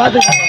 பார்த்து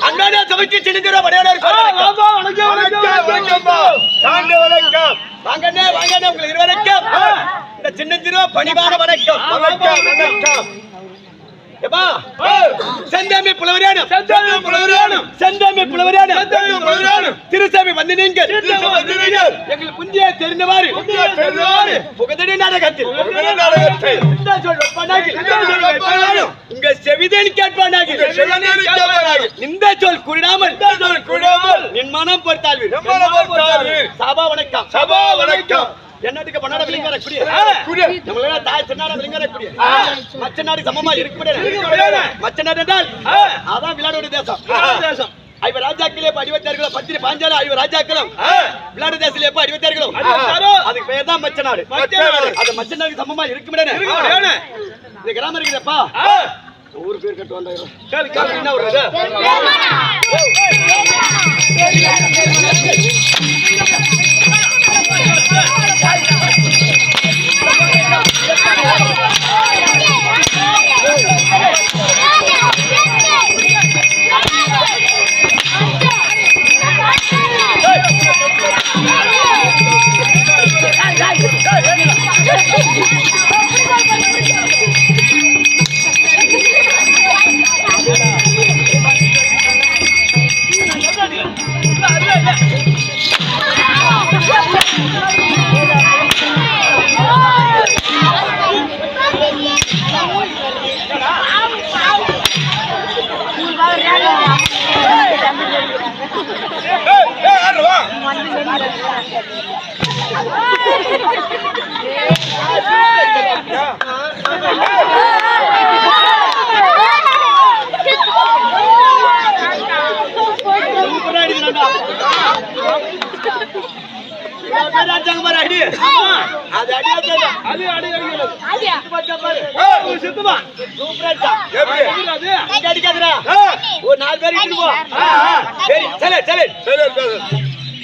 அண்ணா சமைச்சு சின்ன வாங்கண்ணே வாங்கண்ணே உங்களுக்கு இருவரைக்கும் இந்த சின்ன பணிவான வணக்கம். செந்தாமி புலவரியானும் செந்தாமி புலவரியானும் திருசாமி வந்து நீங்கள் எங்கள் புஞ்சிய தெரிந்தவாறு புகதடி நாடகத்தில் உங்க செவிதேன் கேட்பானாக இந்த சொல் குடிடாமல் நின் மனம் பொறுத்தாழ்வு. சபா வணக்கம் சபா வணக்கம். என்னத்துக்கு பண்ணாட விளிங்கற குடிய நம்மள தாய் சொன்னாட விளிங்கற குடிய மச்ச நாடு சமமா இருக்க முடியாது. மச்ச நாடு என்றால் அதான் விளையாடுற தேசம். ஐவர் ராஜாக்களே 26 கிலோ 10 பாஞ்சால ஐவர் ராஜாக்களும் விளையாடு தேசத்திலே 26 கிலோ அதுக்கு பேர் தான் மச்ச நாடு. அது மச்ச நாடு சமமா இருக்க முடியாது. இந்த கிராமம் இருக்குதப்பா ஊர் பேர் கட்டு வந்தாயிரம் கேளு கேளு என்ன வருது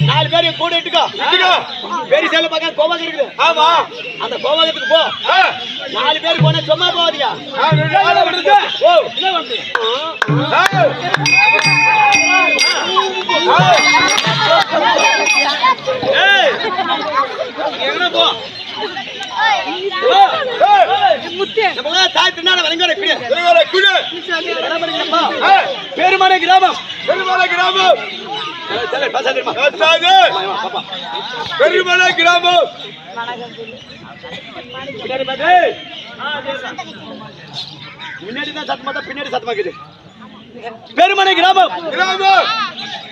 நாலு பேர் கூட இட்டுக்கோ பெரிய சேலை பார்க்க கோபாகம் இருக்குது. ஆமா அந்த கோபாகத்துக்கு போ. 4 பேர் போன சும்மா போவாதீங்க. எங்க போ பெருமனை கிராமம் பெருமனை கிராமம் பெருமலை கிராமம் முன்னாடிதான் சத்தமா பின்னாடி சத்தமாக்குது. பெருமனை கிராமம் கிராமம்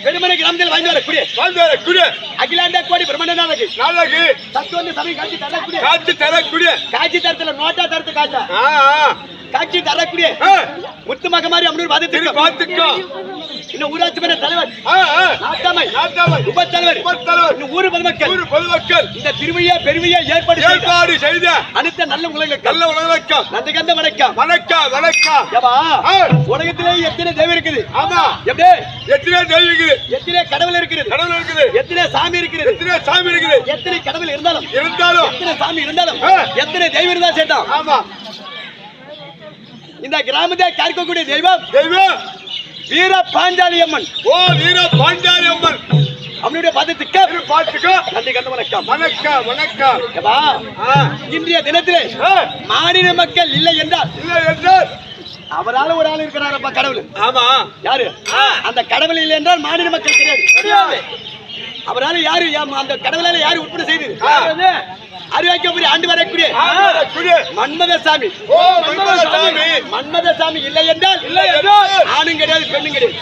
பெருமனை கிராமத்தில் வாழ்ந்து வரக்கூடிய அகிலாண்ட கோடி பிரம்மண்ட நாளைக்கு சத்துவந்த சமயம் காட்சி தரத்துல நோட்டா தரத்து காட்சி தரக்கூடிய முத்து மக மாதிரி அம்மனூர் பார்த்துக்கோ. இன்னும் ஊராட்சி மன்ற தலைவர் உப தலைவர் ஊர் பொதுமக்கள் இந்த திருவிழா பெருமையை ஏற்பாடு செய்த அனைத்து நல்ல உலகம் நந்திகந்த வணக்கம் வணக்கம் வணக்கம். உலகத்திலே எத்தனை தெய்வம் இருக்குது? ஆமா எத்தனை தெய்வம் இருக்குது? எத்தனை கடவுள் இருக்குது? எத்தனை சாமி இருக்குது? எத்தனை கடவுள் இருந்தாலும் எத்தனை சாமி இருந்தாலும் எத்தனை தெய்வம் இருந்தா சேர்த்தான். ஆமா இந்த கிராமத்தை காக்கக்கூடிய தெய்வம் வீர பாஞ்சாலி அம்மன். ஓ வீர பாஞ்சாலி அம்மன் அவனுடைய பாதத்துக்கு நன்றி கண்ட வணக்கம் வணக்கம். இன்றைய தினத்திலே மாநில மக்கள் இல்லை என்றால் அவரால் ஒரு ஆள் இருக்கிறாரப்பா கடவுள். ஆமா யாரு? அந்த கடவுள் இல்லை என்றால் மாநில மக்கள் கிடையாது. அவரால் யாரு அந்த கடவுளால யாரு உட்பட செய்தது? அறிவாக்கி ஆண்டு வரக்கூடிய மன்மதசாமி. மன்மதசாமி இல்லை என்றால் ஆணும் கிடையாது பெண்ணும் கிடையாது.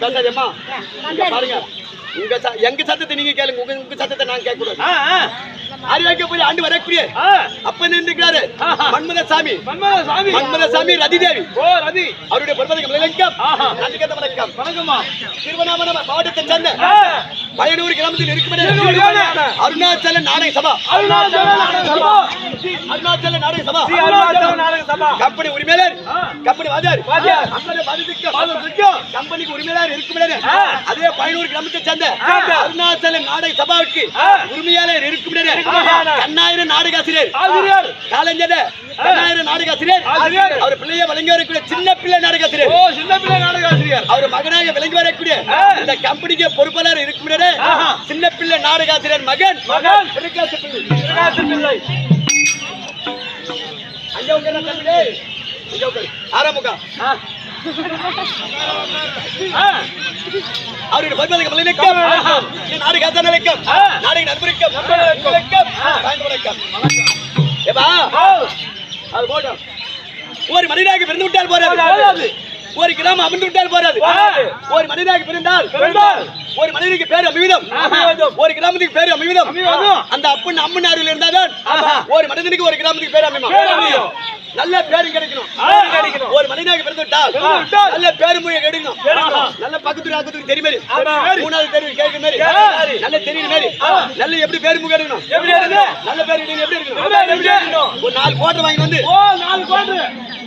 பேசாதேம்மா பாருங்க எங்க சத்தத்தை நீங்க கேளுங்க, உங்க சத்தத்தை நான் கேட்க கூடாது. அறிவாக்கி ஆண்டு வரக்கூடிய அப்ப நின்றுக்கிறாரு மன்மதசாமி. மன்மதசாமி ரதிதேவி அவருடைய பொறுப்பதற்கு வணக்கம். திருவண்ணாமலை மாவட்டத்தை சேர்ந்த பயனூர் கிராமத்தில் இருக்கும் அருணாச்சல நாடக சபா கம்பெனி உரிமையாளர் கம்பெனி வாத்தியார் கம்பெனிக்கு உரிமையாளர் இருக்கும் அதே பயனூர் கிராமத்தை சேர்ந்த அருணாச்சல நாடக சபாவுக்கு உரிமையாளர் இருக்கும் கண்ணாயிரம் நாடகாசிரியர் காலஞ்சத கண்ணாயிரம் நாடகாசிரியர் அவர் பிள்ளைய வழங்கி வரக்கூடிய சின்ன பிள்ளை நாடகாசிரியர் அவர் மகனாக விளங்கி வரக்கூடிய இந்த கம்பெனிக்கு பொறுப்பாளர் இருக்கும் சின்ன பிள்ளை நாடகாசிரியர் மகன் ஆரம்பம் அவருடைய பரிமாணம் நாடக நிலைக்கம் நாடக நண்பருக்கம் ஒரு மனிதனாக பிறந்து விட்டால் போறாது ஒரு கிராமம் அமர்ந்து விட்டால் போறாது ஒரு மனிதனாக பிறந்தால் ஒரு மனிதனுக்கு பேர் அமிர்தம் ஒரு கிராமத்துக்கு பேர் அமிர்தம் அந்த அப்பன் அம்மன் அருள் இருந்தால்தான் ஒரு மனிதனுக்கு ஒரு கிராமத்துக்கு பேர் அமையும் நல்ல பேரும் கிடைக்கணும் ஒரு மனிதனாக பிறந்து விட்டால் நல்ல பேரு மொழி கிடைக்கணும் நல்ல பக்கத்து ஆக்கத்துக்கு தெரியும் மூணாவது தெரியும் கேட்கிற மாதிரி நல்ல தெரியும் மாதிரி நல்ல எப்படி பேரு முக எடுக்கணும் நல்ல பேரு எப்படி இருக்கணும் ஒரு 4 கோட்டை வாங்கி வந்து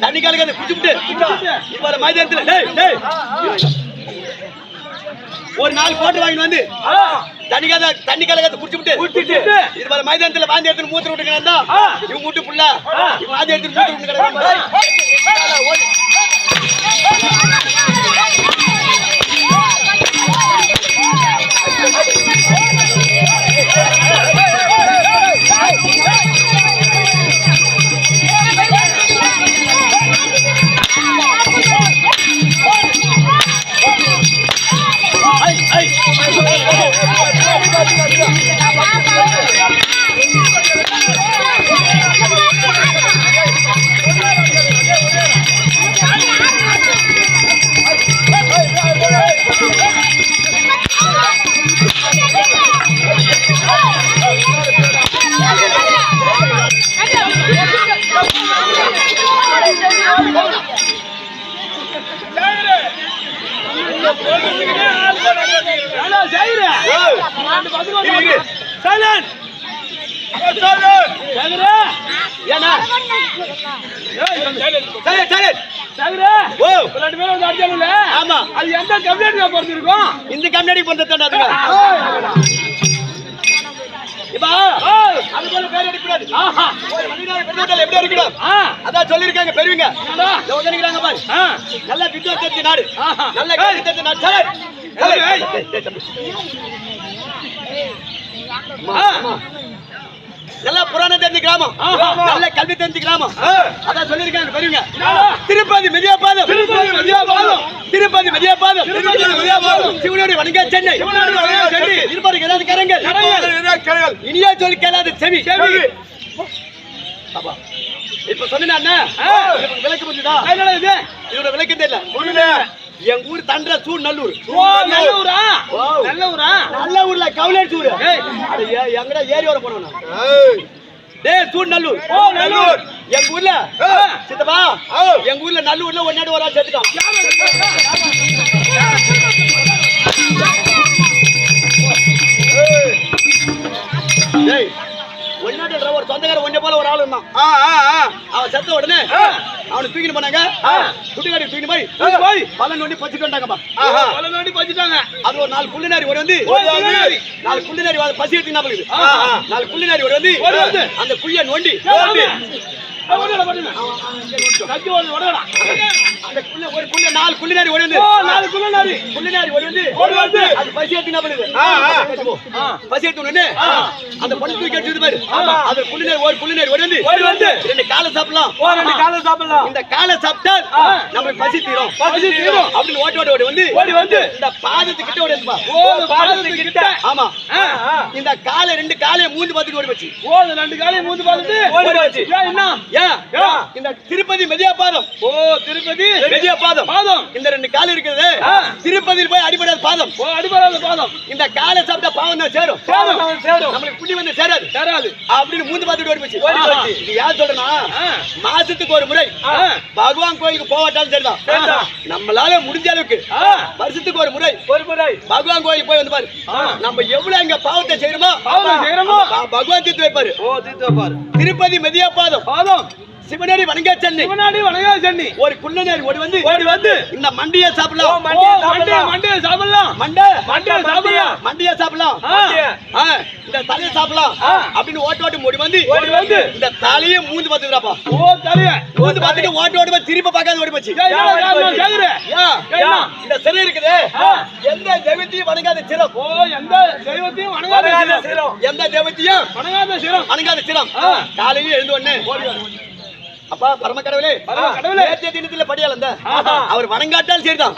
தண்ணி கலக்காத குடிச்சுட்டு இப்ப மைதானத்துல ஒரு 4 கோட்டை வாங்கி வந்து தண்ணி கலக்காத குடிச்சுட்டு இது வர மைதானத்துல வாந்தி எடுத்து மூத்திர விட்டுக்கிறா இவங்க வீட்டு புள்ள இவங்க வாந்தி எடுத்து மூத்திர விட்டுக்கிறா இந்த கம்யூனிட்டி பண்றது அதான் சொல்லிருக்காங்க பெரியவங்க நல்ல வித்யாச தெரிஞ்ச நாடு நல்ல கல்வி தெரிஞ்ச நாடு நல்ல புராணம் தெரிஞ்ச கிராமம் நல்ல கல்வி தெரிஞ்ச கிராமம் அதான் சொல்லிருக்காங்க பெரியவங்க திருப்பதி மெதியாபாதம் திருப்பதி மெதியாபாதம் சிவனுடைய வணங்க சென்னை இருப்பாரு ஏதாவது கரங்கள் இனியா சொல்லி கேளாத செவி இப்ப சொன்னா விளக்கு புரிஞ்சுதா இதோட விளக்கு தெரியல எங்க ஊர் தண்டர சூர் நல்லூர் நல்ல ஊர்ல கவுலேர் சூர் எங்கடா ஏரி வர போனோம் சூர் நல்லூர் எங்க ஊர்ல சித்தப்பா எங்க ஊர்ல நல்லூர்ல ஒன்னாடு ஒரு ஆள் சேர்த்துக்கான் ஒரு சொந்தக்கார ஒன்னே போல ஒரு ஆள் இருந்தான் அவன் செத்த உடனே அவனை தூக்கிட்டு போனாங்க குட்டிக்காடி தூக்கிட்டு போய் பலன் நோண்டி பச்சிட்டு வந்தாங்கப்பா பலன் நோண்டி பச்சிட்டாங்க அது ஒரு 4 புள்ளினாரி ஒரு வந்து 4 புள்ளினாரி பசி எடுத்துனா போகுது 4 புள்ளினாரி ஒரு வந்து அந்த குய்ய நோண்டி இந்த காலை 2 காலையை மூந்து பார்த்துட்டு ஓடி வச்சு 2 காலையை மூந்து பார்த்துட்டு ஓடி வச்சு என்ன இந்த திருப்பதி மெதியாபாதம். ஓ திருப்பதி மெதியாபாதம் பாதம். இந்த 2 கால் இருக்குது. திருப்பதியில் போய் அடிபடாத பாதம். ஓ அடிபடாத பாதம். இந்த காலை சாப்பிட்டா பாவம் தான் சேரும். நம்மளுக்கு புண்ணி வந்து சேராது. அப்படின்னு மூந்து பார்த்துட்டு ஓடி போச்சு. இது யார் சொல்றனா, மாசத்துக்கு ஒரு முறை பகவான் கோயிலுக்கு போவாட்டாலும் சரிதான், நம்மளால முடிஞ்ச அளவுக்கு வருஷத்துக்கு ஒரு முறை பகவான் கோயிலுக்கு போய் வந்து பாரு. நம்ம எவ்வளவு அங்க பாவத்தை செய்யறோமோ பகவான் தீர்த்து வைப்பாரு. திருப்பதி மெதியாபாதம் சிவனடி வணங்கா சென்னி ஒரு குள்ளநேரி ஓடி வந்து இந்த மண்டியை சாப்பிடலாம். மண்டியை சாப்பிடலாம், இந்த தலையை சாப்பிடலாம் அப்படின்னு ஓட்டு ஓடி வந்து இந்த தலையை மூந்து பார்த்துக்கிறாப்பா. மூந்து பார்த்துட்டு ஓட்டு திருப்பி பார்க்காத ஓடி போச்சு. இந்த சிறை இருக்குது, எந்த தெய்வத்தையும் வணங்காத சிரம். எந்த தெய்வத்தையும் வணங்காத சிரம். காலையில எழுந்து உடனே அப்பா பரம கடவுளே, நேற்றைய தினத்துல படியால் அந்த அவர் வணங்காட்டால் சரிதான்,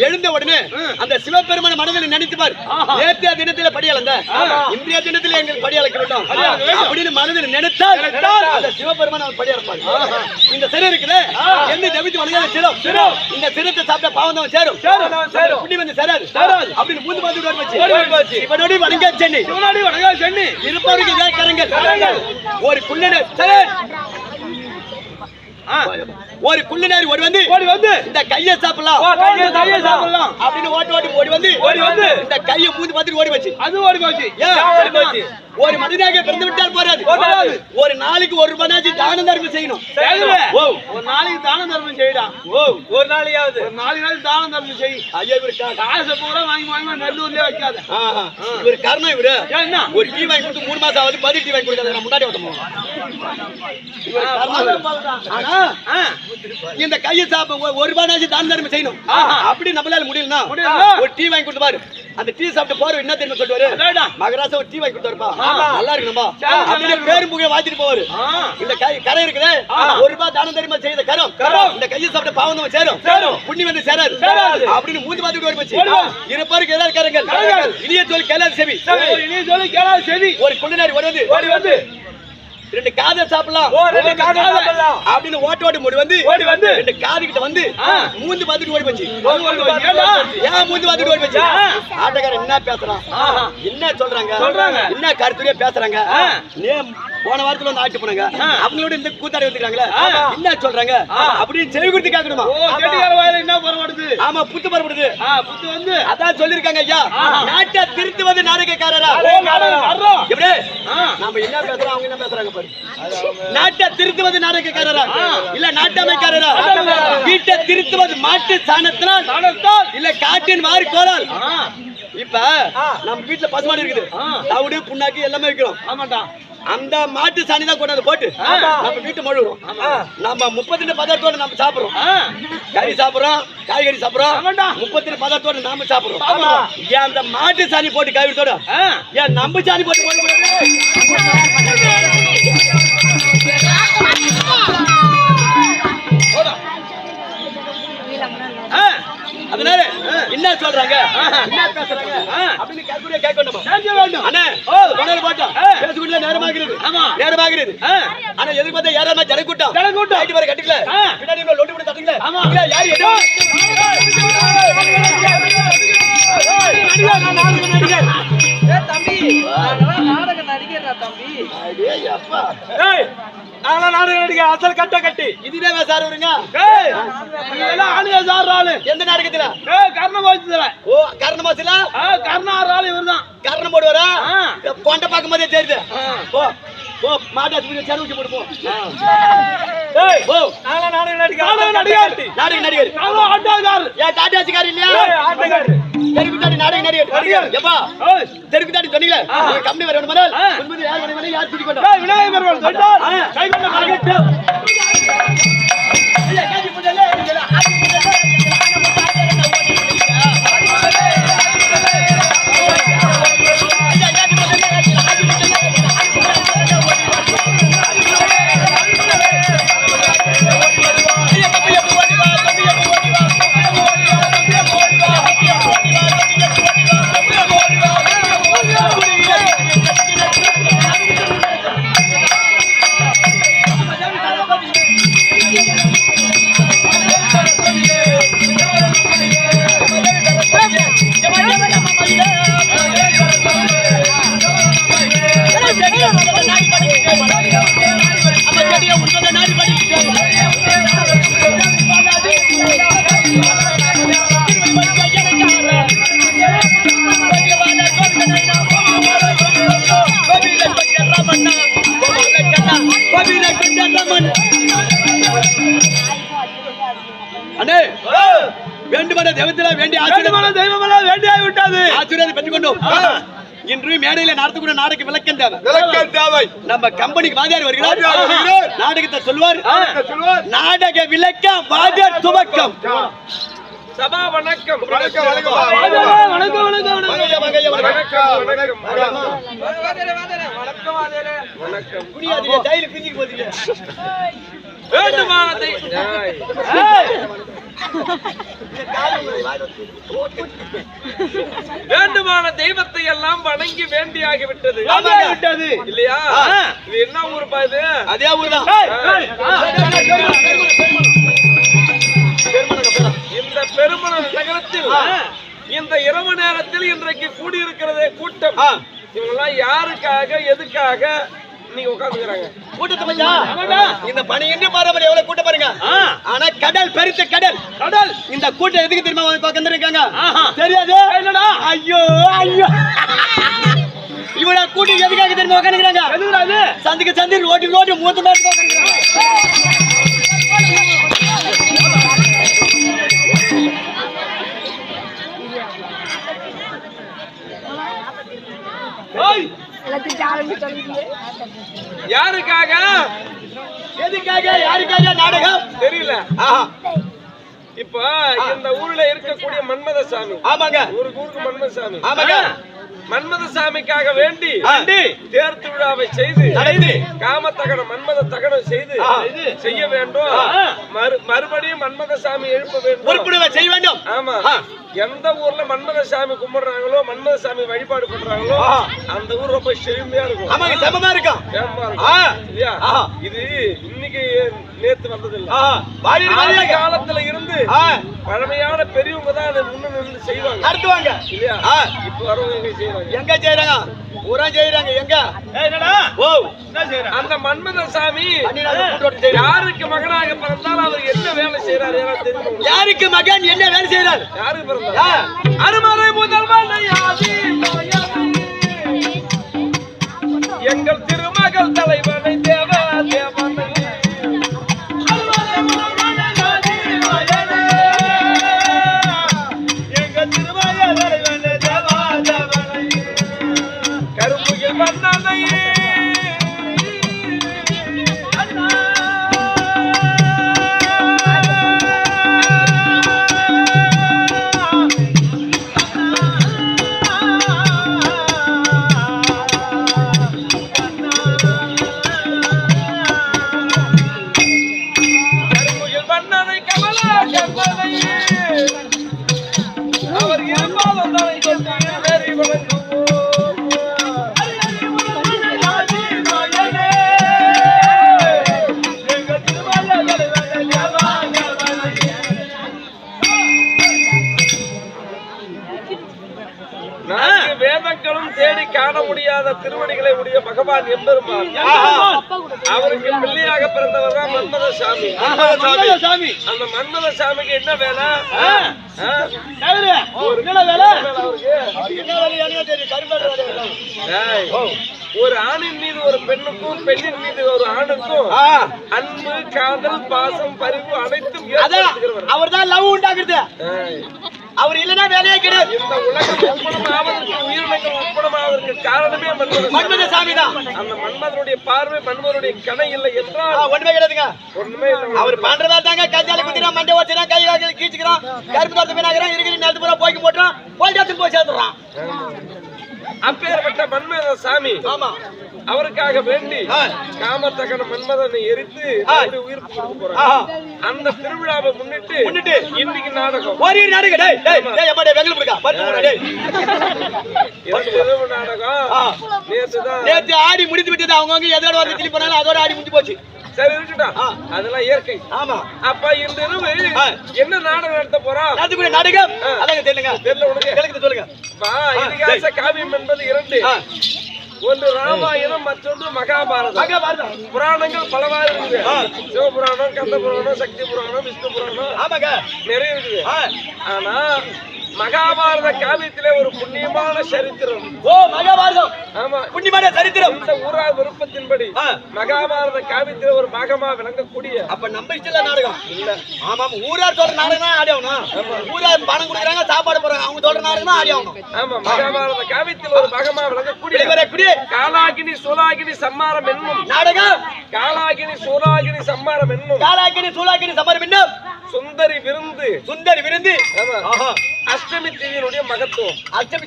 எழுந்த உடனே அந்த சிவபெருமான மனதில் நினைத்துப்பார். நேற்றைய தினத்துல படியால் அந்த இன்றைய தினத்துல எங்களுக்கு படியாளக்க வேண்டும் அப்படின்னு மனதில் நினைத்தால் அந்த சிவபெருமான அவர் படியாளப்பார். இந்த சிறை இருக்குது, எந்த தெய்வத்தை வணங்காத சிரம். இந்த சிரத்தை சாப்பிட்ட பாவம் தான் சேரும், புண்ணி வந்து சேராது அப்படின்னு மூந்து பார்த்து சிவனோடி வணங்கா சென்னி இருப்பவருக்கு கரங்கள் ஒரு குள்ளநேரி ஒரு குள்ளநேரி ஓடி வந்து இந்த கையை சாப்பிடலாம் அப்படின்னு ஓடி வந்து இந்த கையை மூந்து பார்த்துட்டு ஓடி போச்சு. ஒரு மனிதனாக பிறந்து விட்டால் போறாது, ஒரு நாளைக்கு 1 ரூபாய் தான தர்மம் செய்யணும். ஒரு நாளைக்கு தான தர்மம் செய்யலாம். ஒரு நாளைக்கு தான தர்மம் செய். ஐயா இவரு காசை பூரா வாங்கி நெல்லூர்லயே வைக்காத. இவரு காரணம் இவரு ஒரு டீ வாங்கி கொடுத்து 3 மாசம் ஆகுது, 10 டீ வாங்கி கொடுக்காத முன்னாடி ஓட்டணும். இந்த கையை சாப்பிட 1 ரூபாய் தான தர்மம் செய்யணும். அப்படி நம்மளால முடியலன்னா ஒரு டீ வாங்கி கொடுத்து பாரு. அந்த டீ சாப்பிட்டு போற என்ன தெரியுமா சொல்லுவாரு, மகராசா ஒரு டீ வாங்கி கொடுத்தாருப்பா, நல்லா இருக்குமா அப்படின்னு பேரும் புகையை வாங்கிட்டு போவாரு. இந்த கரை இருக்குது, 1 ரூபாய் தானம் தெரியுமா செய்த கரம். இந்த கையை சாப்பிட்ட பாவம் தான் சேரும், புண்ணி வந்து சேராது அப்படின்னு மூந்து பார்த்துட்டு ஓடி போச்சு. இருப்பாருக்கு ஏதாவது கரங்கள் இனிய சொல்லி கேளாது செவி. ஒரு குள்ளநேரி ஓடி வந்து 2 காதை சாப்பிடலாம் அப்படின்னு ஓட்டு ஓடி வந்து 2 காது கிட்ட வந்து மூந்து பார்த்துட்டு ஓடி போச்சு. ஏன் மூந்து பார்த்துட்டு ஓடி போச்சு? ஆட்டக்காரன் என்ன பேசுறான், என்ன சொல்றாங்க, என்ன கருத்துரையா பேசுறாங்க. போன வாரத்துல வந்து ஆட்சி போனாங்க, அவங்களோட இந்த கூத்தாடி வந்துக்கிறாங்களே என்ன சொல்றாங்க அப்படின்னு செவி கொடுத்து கேட்கணுமா? என்ன பரவாடுது? ஆமா புத்து பரப்படுது. புத்து வந்து அதான் சொல்லிருக்காங்க ஐயா, நாட்டை திருத்துவது நாடகக்காரரா. எப்படி நாம என்ன பேசுறோம், அவங்க என்ன பேசுறாங்க பாரு. நாட்டை திருத்துவது நாடகக்காரரா இல்ல நாட்டமைக்காரரா? வீட்டை திருத்துவது மாட்டு சாணத்தினால் இல்ல காட்டின் வாரி கோலால். இப்ப நம்ம வீட்டுல பசுமாடு இருக்குது, தவிடு புண்ணாக்கு எல்லாமே வைக்கிறோம். ஆமாட்டா, அந்த மாட்டு சாணி தான் கொண்டாந்து போட்டு நம்ம வீட்டு மழுவுறோம். நம்ம 32 பதார்த்தோட நம்ம சாப்பிடுறோம், கறி சாப்பிடுறோம், காய்கறி சாப்பிடுறோம், 32 பதார்த்தோட நாம சாப்பிடுறோம். ஏன் அந்த மாட்டு சாணி போட்டு காய்கறித்தோட ஏன் நம்ம சாணி போட்டு அதனால என்ன சொல்றாங்க, என்ன பேசுறாங்க அப்படின்னு கேட்க வேண்டும். அண்ணா போட்டோம் பேசிக்கிட்டு நேரமாகிறது. ஆனா எதுக்கு பார்த்தா யாராவது ஜனக்கூட்டம் ஆயிட்டு வர கட்டிக்கல, பின்னாடி லொட்டு போட்டு தட்டுங்களே யாரு தம்பி நாடக நடிகர் தம்பி. நாடக நடிகர் அசல் கட்ட கட்டி இதுதான் சார் வருங்க. எந்த நாடகத்துல? கர்ணமாசத்துல. ஓ கர்ணமாசத்துல கர்ணம் ஆறு ஆள் இவர் தான் கர்ணம் போடுவாரா? கொண்ட பார்க்கும் போதே தெரியுது. மாட்டாச்சு சருவிச்சு போட்டு நாடக நடிகர் டாட்டாச்சிக்காரி இல்லையா? தெருக்குத்தாடி நாடக நடிகர். எப்பா தெருக்குத்தாடி சொன்னீங்களே கம்பெனி வர வேணும், யார் சுத்தி கொண்டா தெய்வங்களா வேண்டிய வேண்டுமான தெய்வமெல்லாம் வேண்டியாய் விட்டது. ஆசீர்வாதம் பெற்றுக்கொண்டோம். இன்று மேடையில நடத்தக்கூடிய நாடக விளக்கம் தேவை. நம்ம கம்பெனிக்கு வாத்தியார் வருகிறார். நாடகத்தை சொல்வார். நாடக விளக்கம் வாத்தியார் துவக்கம். சபா வணக்கம். வணக்கம் வணக்கம் வணக்கம் வணக்கம் வணக்கம். குடியாதீங்க, ஜெயில பிஞ்சிக்கு போதீங்க. வேண்டுமான தெய்வத்தை எல்லாம் வணங்கி வேண்டியாகிவிட்டது இல்லையா? இது என்ன ஊர் பாது? அதே ஊர்தான். இந்த பெருமள நகரத்தில் இந்த இரவு நேரத்தில் இன்றைக்கு கூடியிருக்கிறதே கூட்டம். இவங்க எல்லாம் யாருக்காக எதுக்காக நீங்க உட்கார்ந்துக்கிறாங்க? கூட்டத்தை பஞ்சா இந்த பணி என்று பாரம்பரியம் எவ்வளவு கூட்டம் பாருங்க. ஆனா கடல் பெருத்த கடல் கடல். இந்த கூட்டம் எதுக்கு தெரியுமா உட்கார்ந்துருக்காங்க? தெரியாது. ஐயோ ஐயோ, இவட கூட்டம் எதுக்காக தெரியுமா உட்கார்ந்துருக்காங்க? சந்திக்கு சந்தி ரோட்டு ரோட்டு மூத்த மேற்கு உட்கார்ந்துருக்காங்க. யாருக்காக எதுக்காக யாருக்காக நாடகம் தெரியல. இப்ப இந்த ஊர்ல இருக்கக்கூடிய மன்மதசாமி. ஆமாங்க. ஊருக்கு மன்மதசாமி. ஆமாங்க. மன்மதசாமிக்காக வேண்டி தேர் திருவிழாவை செய்து காமத்தகனம் மன்மத தகனம் செய்து செய்ய வேண்டும். மறுபடியும் மன்மதசாமி எழுப்ப வேண்டும், செய்ய வேண்டும். ஆமா. எந்த ஊர்ல மன்மதசாமி கும்பிடுறாங்களோ மன்மதசாமி வழிபாடு பண்றாங்களோ அந்த ஊர் ரொம்ப செழுமையா இருக்கும். ஆமாங்க, செமமா இருக்கும். இல்லையா? இது இன்னைக்கு நேத்து வந்தது இல்ல. காலத்துல இருந்து பழமையான பெரியவங்க தான் அதை முன்னிருந்து செய்வாங்க, நடத்துவாங்க இல்லையா? இப்ப வரவங்க எங்க செய்யறாங்க? எங்க செய்யறாங்க? ஊரா செய்யறாங்க. எங்க அந்த மன்மதசாமி யாருக்கு மகனாக பிறந்தாலும் அவர் என்ன வேலை செய்யறாரு தெரியும்? யாருக்கு மகன் என்ன வேலை செய்யறாரு? யாருக்கு பிறந்தார்? அருமறை முதல்வன் எங்கள் திருமகள் தலைவனை தேவ தேவனை எங்கள் திருமகள் தலைவனை தேவ தேவனை கரும்புகள் வந்தனை அவர் இருப்பாலும் தலை கொண்டு வேறி வணங்குவோம். வேதங்களும் தேடி காண முடியாத திருவடிகளை உடைய பகவான் எம்பெருமான் அவருக்கு பிள்ளையாக பிறந்தவர் தான் மன்மதசாமி. அந்த மன்மதசாமிக்கு என்ன வேலை? ஒரு ஆணின் மீது ஒரு பெண்ணுக்கும் பெண்ணின் மீது ஒரு ஆணுக்கும் அன்பு காதல் பாசம் பரிவு அனைத்தும் அவர் தான் லவ் உண்டாக்குறது. அவர் இல்லனா வேலையே கிடையாது. இந்த உலகம் ஒப்பனமாவதற்கு உயிரினங்கள் ஒப்பனமாவதற்கு காரணமே மன்மதசாமி தான். அந்த மன்மதனுடைய பார்வை மன்மதனுடைய கணை இல்லை என்றால் ஒண்ணுமே கிடையாதுங்க. ஒண்ணுமே இல்லை. அவர் பண்றதா தாங்க கஞ்சால குத்தினா மண்டை ஓச்சினா கை கால் கீச்சுக்கிறான், கருப்பு தோட்டத்து மீனாகிறான், இருக்கிற நேரத்து பூரா போய்க்கு போட்டுறான், போய் போய் சேர்த்துறான். அப்பேற்பட்ட மன்மதசாமி அவருக்காக வேண்டி காமத்தகன மன்மதனை எரித்து உயிர் கொடுக்க போறாங்க. அந்த திருவிழாவை முன்னிட்டு இன்னைக்கு நாடகம் ஒரு நாடகம் நாடகம் நேற்று ஆடி முடிந்து விட்டது. அவங்க எதோட வந்து திருப்பி போனாலும் அதோட ஆடி முடிஞ்சு போச்சு. சரி இருக்கட்டும், அதெல்லாம் இயற்கை. ஆமா. அப்ப இந்த இரவு என்ன நாடகம் நடத்த போறோம்? நாடகம் அதாங்க தெரியலங்க. தெரியல உனக்கு? எனக்கு சொல்லுங்க. இதிகாச காவியம் என்பது இரண்டு. ஒன்று ராமாயணம், மற்றொன்று மகாபாரதம். புராணங்கள் பலவாறு இருக்குது. சிவபுராணம், கந்த புராணம், சக்தி புராணம், விஷ்ணு புராணம் நிறைய இருக்குது. ஆனா மகாபாரத காவியத்திலே ஒரு புண்ணியமான சரித்திரம். ஓ மகாபாரதம் ஆமா, புண்ணியமான சரித்திரம். இந்த ஊரா விருப்பத்தின்படி மகாபாரத காவியத்திலே ஒரு பாகமா விளங்கக்கூடிய. அப்ப நம்ம இஷ்ட நாடகம் இல்ல. ஆமா, ஊரார் சொல்ற நாடகம் தான் ஆடி ஆகணும். ஊரார் பணம் கொடுக்குறாங்க, சாப்பாடு போறாங்க, அவங்க சொல்ற நாடகம் தான் ஆடி ஆகணும். ஆமா, மகாபாரத காவியத்தில் ஒரு பாகமா விளங்கக்கூடிய காலாகினி சூலாகினி சம்மாரம் என்னும் நாடகம். காலாகினி சூலாகினி சம்மாரம் என்னும் காலாகினி சூலாகினி சமரம் என்னும் சுந்தரி விருந்து. சுந்தரி விருந்து. ஆமா, அஷ்டமி தேதியினுடைய மகத்துவம். அஷ்டமி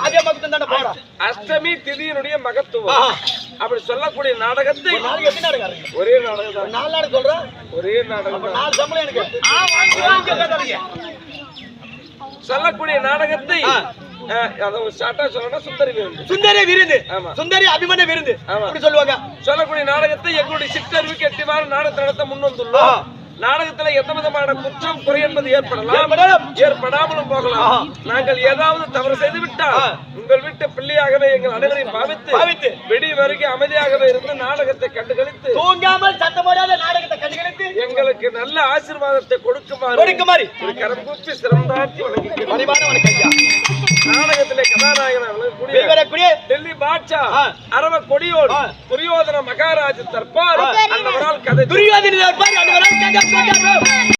அதே மகத்துவம் தானே போறா. அஷ்டமி திதியினுடைய மகத்துவம் அப்படி சொல்லக்கூடிய நாடகத்தை நாளைக்கு எப்படி நாடகம் இருக்கு? ஒரே நாடகம் தான். 4 நாடகம் சொல்றேன். ஒரே நாடகம் தான். 4 சம்பளம் எனக்கு சொல்லக்கூடிய நாடகத்தை அத ஒரு ஷார்ட்டா சொல்லணும்னா சுந்தரி விருந்து. சுந்தரி விருந்து. ஆமா, சுந்தரி அபிமன்ய விருந்து ஆமா அப்படி சொல்லுவாங்க. சொல்லக்கூடிய நாடகத்தை எங்களுடைய சிற்றறிவுக்கு எட்டிவாறு நாடகத்தை நடத்த முன் வந்துள்ளோம். நாடகத்துல எந்த விதமான குற்றம் குறை என்பது ஏற்படாமலும் போகலாம். நாங்கள் ஏதாவது தவறு செய்து விட்டால் உங்கள் வீட்டு பிள்ளையாகவே எங்கள் அனைவரையும் பாவித்து வெடி வரைக்கும் அமைதியாகவே இருந்து நாடகத்தை கண்டுகளித்து தூங்காமல் சத்தமிடாத நாடகத்தை கண்டுகளித்து எங்களுக்கு நல்ல ஆசீர்வாதத்தை கொடுக்குமாறு கரம் கூப்பி சிறந்தாட்சி வணங்குகிறேன். நாடகத்திலே கதாநாயகனாக டெல்லி பாட்சா அரவ கொடியோடு துரியோதன மகாராஜ் தர்பார் அந்த கதை துரியோதன தர்பார்